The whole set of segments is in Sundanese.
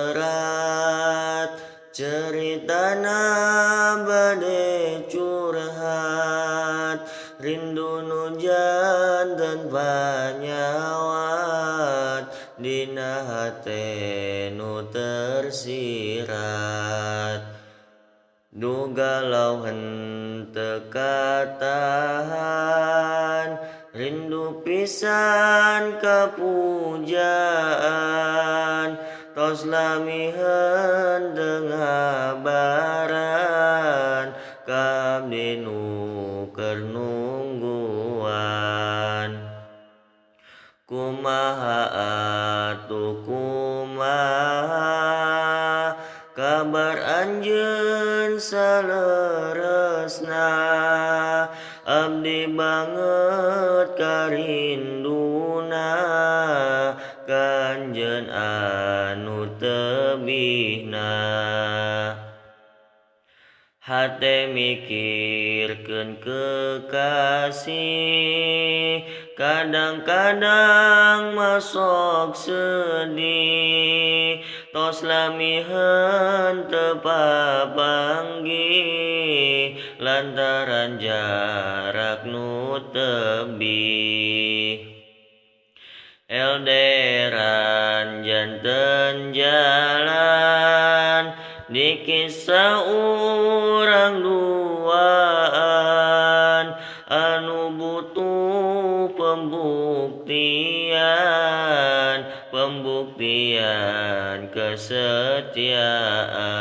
berat, ceritana bade curhat, rindu nu janten panyawat, dina hate nu tersirat. Dugalau henteu katahan, rindu pisan kapujaan, tos lamiheun teu ngabaran, ka abdi nu keur nungguan. Kumaha atuh kumaha, kabar anjeun saleresna, abdi banget karinduna, ka anjeun anu tebihna. Hate mikirkeun kekasih, kadang-kadang masok sedih, tos lamiheun teu papanggih, lantaran jarak nu tebih. Elderan janten jalan, dikisah urang duaan, anu butuh pembuktian kesetiaan.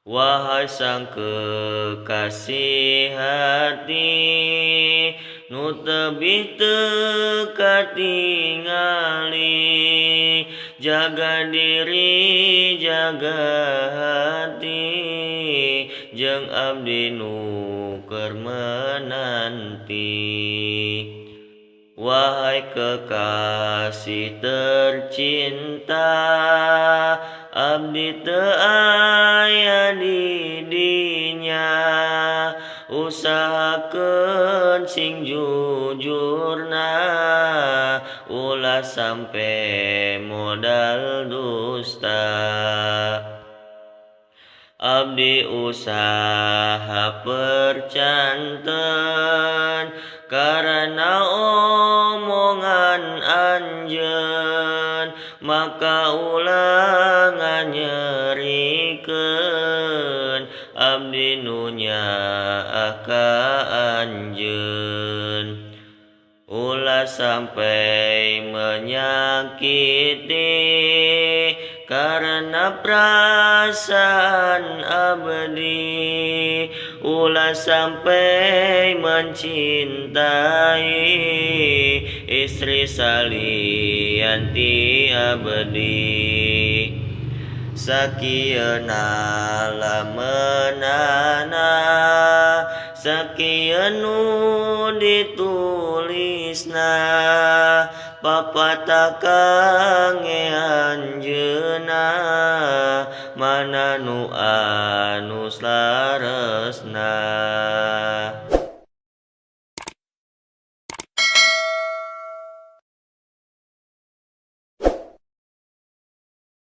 Wahai sang kekasih hati, nu tebih teu katingali, jaga diri jaga hati, jeung abdi nu keur menanti. Wahai kekasih tercinta, abdi teu aya di dinya, usahakeun sing jujurna, ulah sampe modal dusta. Abdi usaha percanten, karena omongan anjeun, maka ulah nganyerikeun, abdi nu nyaah ka anjeun. Ulah sampai menyakiti, karena perasaan abdi, ulah sampai mencintai istri salianti abdi. Sakieuna lamenana, sakieun nu ditulisna, papatah kang